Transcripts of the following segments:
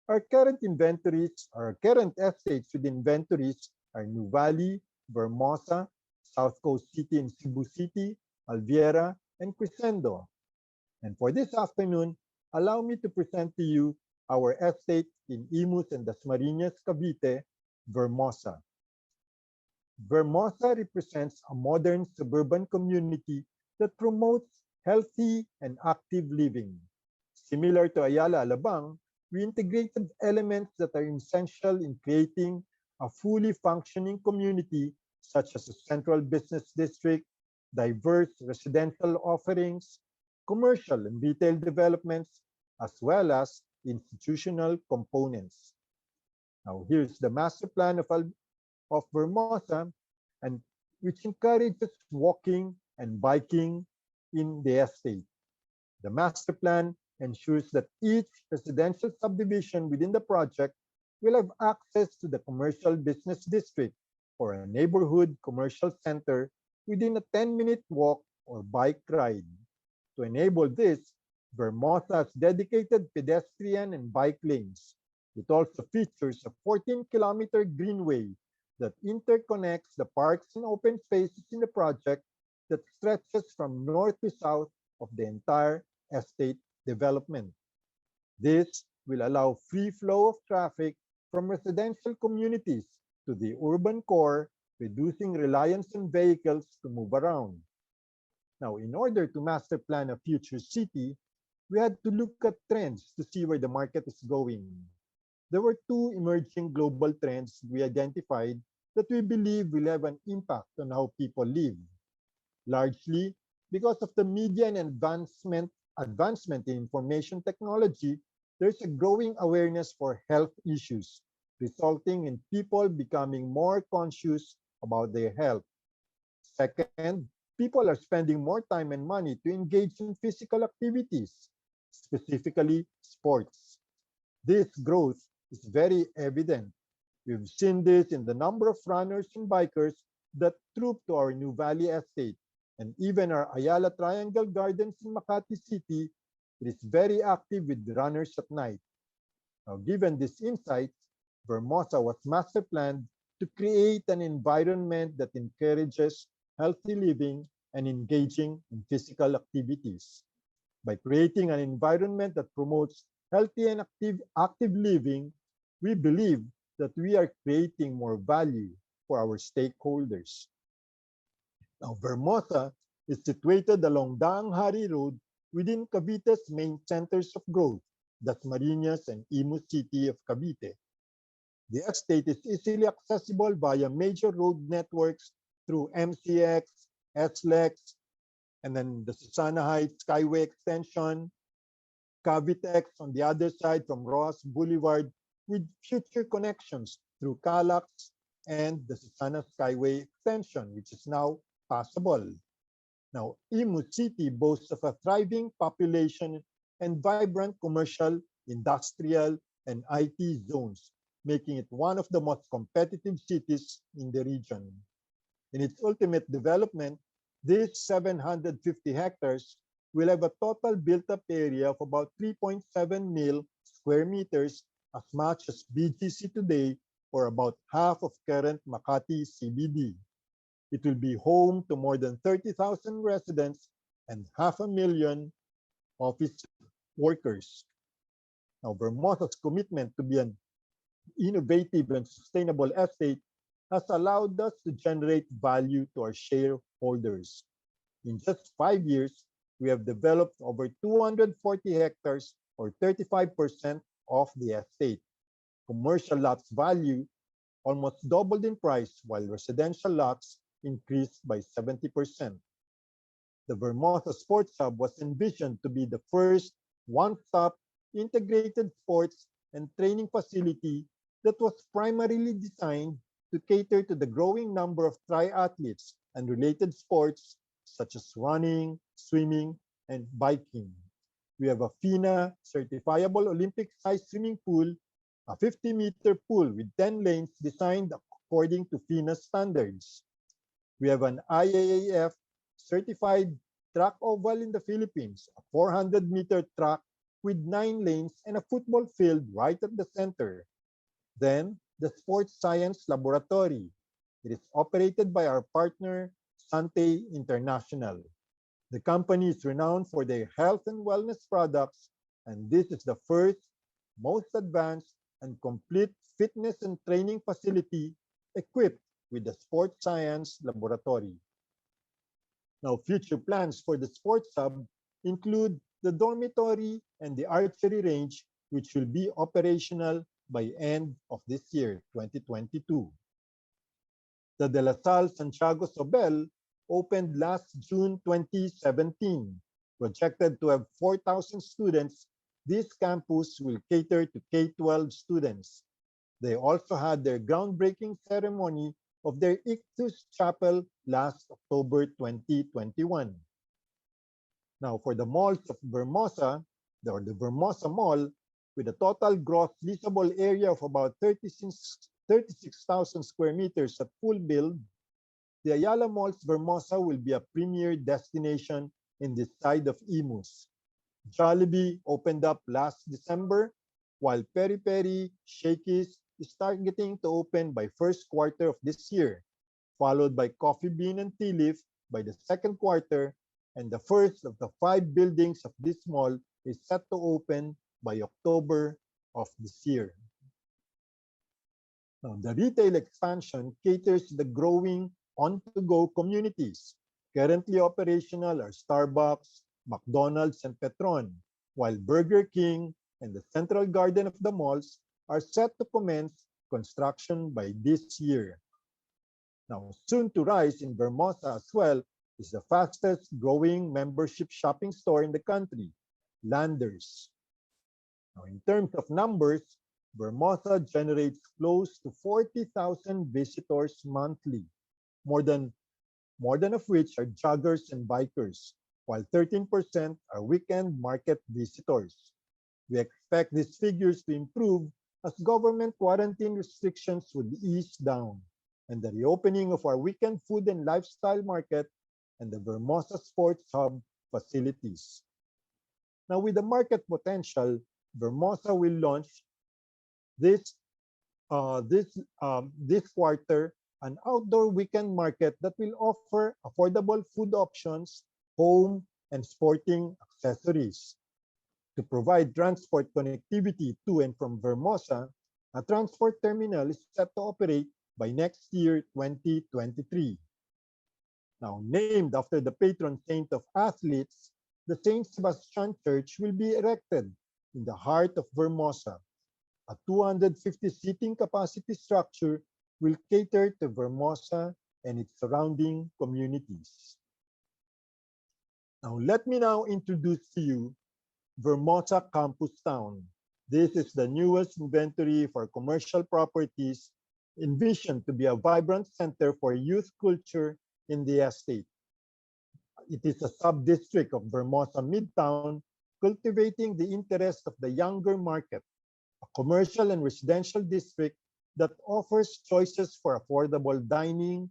Our current inventories, our current estates with inventories are New Valley, Vermosa, South Coast City and Cebu City, Alviera, and Crescendo. And for this afternoon, allow me to present to you our estate in Imus and Dasmariñas, Cavite, Vermosa. Vermosa represents a modern suburban community that promotes healthy and active living. Similar to Ayala Alabang, we integrated elements that are essential in creating a fully functioning community, such as a central business district, diverse residential offerings, commercial and retail developments, as well as institutional components. Now, here's the master plan of Vermosa, and which encourages walking and biking in the estate. The master plan ensures that each residential subdivision within the project will have access to the commercial business district or a neighborhood commercial center within a 10-minute walk or bike ride. To enable this, Vermosa has dedicated pedestrian and bike lanes. It also features a 14-kilometer greenway that interconnects the parks and open spaces in the project that stretches from north to south of the entire estate development. This will allow free flow of traffic from residential communities to the urban core, reducing reliance on vehicles to move around. Now, in order to master plan a future city, we had to look at trends to see where the market is going. There were two emerging global trends we identified that we believe will have an impact on how people live. Largely because of the media and advancement in information technology, there's a growing awareness for health issues, resulting in people becoming more conscious about their health. Second, people are spending more time and money to engage in physical activities, specifically sports. This growth is very evident. We've seen this in the number of runners and bikers that troop to our New Valley estate, and even our Ayala Triangle Gardens in Makati City. It is very active with runners at night. Now, given these insights, Vermosa was master planned to create an environment that encourages healthy living and engaging in physical activities. By creating an environment that promotes healthy and active living, we believe that we are creating more value for our stakeholders. Now, Vermosa is situated along Daang Haari Road within Cavite's main centers of growth, Dasmariñas and Imus City of Cavite. The estate is easily accessible via major road networks through MCX, SLEX, and then the Susana Heights Skyway Extension, Cavitex on the other side from Roas Boulevard, with future connections through Calax and the Susana Skyway Extension, which is now passable. Now, Imus City boasts of a thriving population and vibrant commercial, industrial, and IT zones, making it one of the most competitive cities in the region. In its ultimate development, this 750 hectares will have a total built-up area of about 3.7 mil square meters, as much as BGC today, or about half of current Makati CBD. It will be home to more than 30,000 residents and 500,000 office workers. Now, Vermosa's commitment to be an innovative and sustainable estate has allowed us to generate value to our shareholders. In just 5 years, we have developed over 240 hectares, or 35% of the estate. Commercial lots value almost doubled in price, while residential lots increased by 70%. The Vermosa Sports Hub was envisioned to be the first one-stop integrated sports and training facility that was primarily designed to cater to the growing number of triathletes and related sports such as running, swimming, and biking. We have a FINA certifiable Olympic-sized swimming pool, a 50-meter pool with 10 lanes designed according to FINA standards. We have an IAAF certified track oval in the Philippines, a 400-meter track with 9 lanes and a football field right at the center. Then, the Sports Science Laboratory. It is operated by our partner, Sante International. The company is renowned for their health and wellness products, and this is the first, most advanced, and complete fitness and training facility equipped with the Sports Science Laboratory. Now, future plans for the Sports Hub include the dormitory and the archery range, which will be operational by end of this year, 2022. The De La Salle Santiago Sobel opened last June 2017. Projected to have 4,000 students, this campus will cater to K-12 students. They also had their groundbreaking ceremony of their Ictus Chapel last October 2021. Now, for the malls of Vermosa, or the Vermosa Mall, with a total gross leasable area of about 36,000 square meters at full build, the Ayala Malls Vermosa will be a premier destination in this side of Imus. Jollibee opened up last December, while Peri Peri Shakey's is targeting to open by first quarter of this year, followed by Coffee Bean and Tea Leaf by the second quarter, and the first of the 5 buildings of this mall is set to open by October of this year. Now, the retail expansion caters to the growing on-to-go communities. Currently operational are Starbucks, McDonald's, and Petron, while Burger King and the Central Garden of the malls are set to commence construction by this year. Now, soon to rise in Vermosa as well is the fastest growing membership shopping store in the country, Landers. Now, in terms of numbers, Vermosa generates close to 40,000 visitors monthly, more than of which are joggers and bikers, while 13% are weekend market visitors. We expect these figures to improve as government quarantine restrictions would ease down, and the reopening of our weekend food and lifestyle market and the Vermosa Sports Hub facilities. Now, with the market potential, Vermosa will launch this quarter an outdoor weekend market that will offer affordable food options, home, and sporting accessories. To provide transport connectivity to and from Vermosa, a transport terminal is set to operate by next year, 2023. Now, named after the patron saint of athletes, the St. Sebastian Church will be erected in the heart of Vermosa. A 250-seating capacity structure will cater to Vermosa and its surrounding communities. Now, let me now introduce to you Vermosa Campus Town. This is the newest inventory for commercial properties envisioned to be a vibrant center for youth culture in the estate. It is a sub-district of Vermosa Midtown, cultivating the interest of the younger market, a commercial and residential district that offers choices for affordable dining,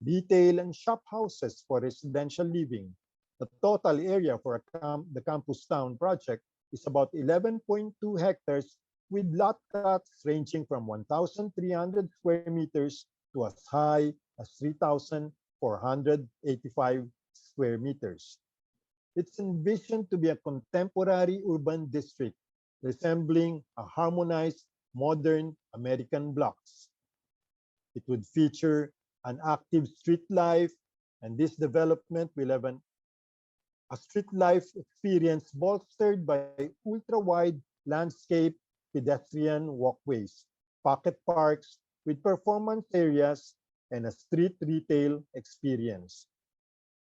retail, and shop houses for residential living. The total area for the Campus Town project is about 11.2 hectares, with lot cuts ranging from 1,300 square meters to as high as 3,485 square meters. It's envisioned to be a contemporary urban district resembling a harmonized modern American blocks. It would feature an active street life, and this development will have a street life experience bolstered by ultra-wide landscape pedestrian walkways, pocket parks with performance areas, and a street retail experience.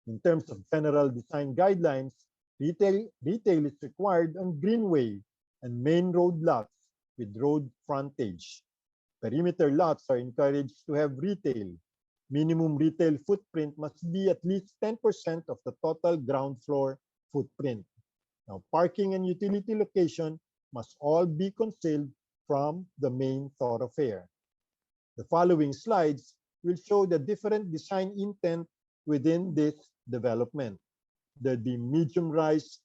In terms of general design guidelines, retail is required on greenway and main road lots with road frontage. Perimeter lots are encouraged to have retail. Minimum retail footprint must be at least 10% of the total ground floor footprint. Now, parking and utility location must all be concealed from the main thoroughfare. The following slides will show the different design intent within this development. There'll be medium-rise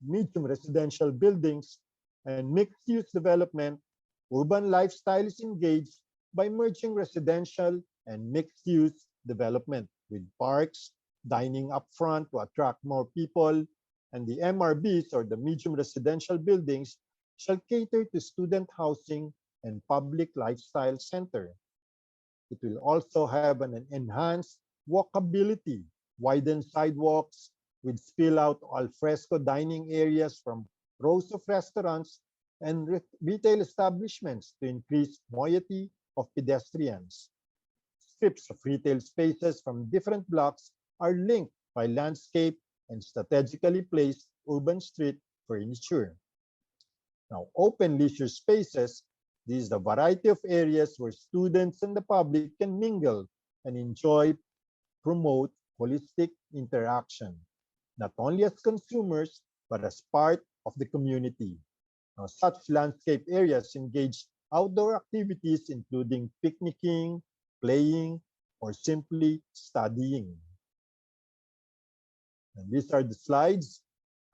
medium residential buildings, and mixed-use development, urban lifestyle is engaged by merging residential and mixed-use development with parks, dining upfront to attract more people, and the MRBs or the medium residential buildings shall cater to student housing and public lifestyle center. It will also have an enhanced walkability, widened sidewalks with spill-out alfresco dining areas from rows of restaurants and retail establishments to increase moiety of pedestrians. Strips of retail spaces from different blocks are linked by landscape and strategically placed urban street furniture. Now, open leisure spaces, this is the variety of areas where students and the public can mingle and enjoy, promote holistic interaction, not only as consumers, but as part of the community. Now, such landscape areas engage outdoor activities including picnicking, playing, or simply studying. And these are the slides,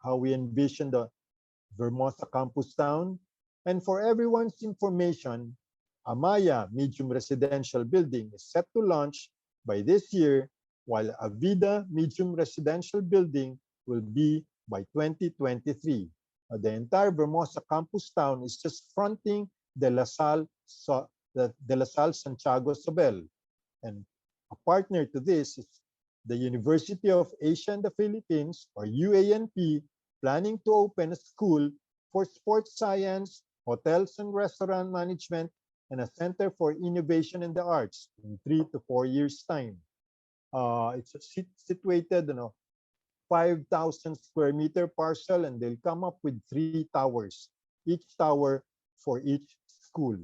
how we envision the Vermosa campus town. And for everyone's information, Amaya Medium Residential Building is set to launch by this year, while Avida Medium Residential Building will be by 2023. The entire Vermosa campus town is just fronting De La Salle Santiago Sobel. And a partner to this is the University of Asia and the Philippines, or UANP, planning to open a school for sports science, hotels and restaurant management, and a center for innovation in the arts in 3 to 4 years' time. It's situated, 5,000 square meter parcel, and they'll come up with 3 towers, each tower for each school.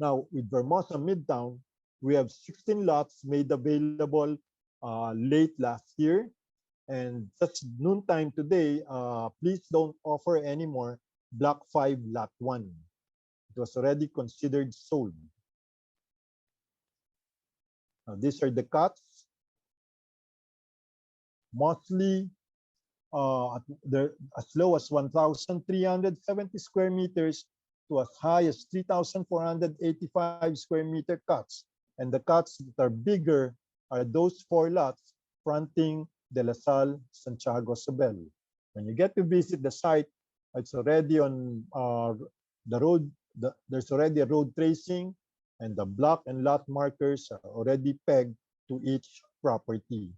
Now, with Vermosa Midtown, we have 16 lots made available late last year. And just noontime today, please don't offer anymore Block 5, Lot 1. It was already considered sold. Now, these are the cuts. Mostly as low as 1,370 square meters to as high as 3,485 square meter cuts. And the cuts that are bigger are those 4 lots fronting De La Salle Santiago Sobel. When you get to visit the site, it's already on the road. There's already a road tracing, and the block and lot markers are already pegged to each property.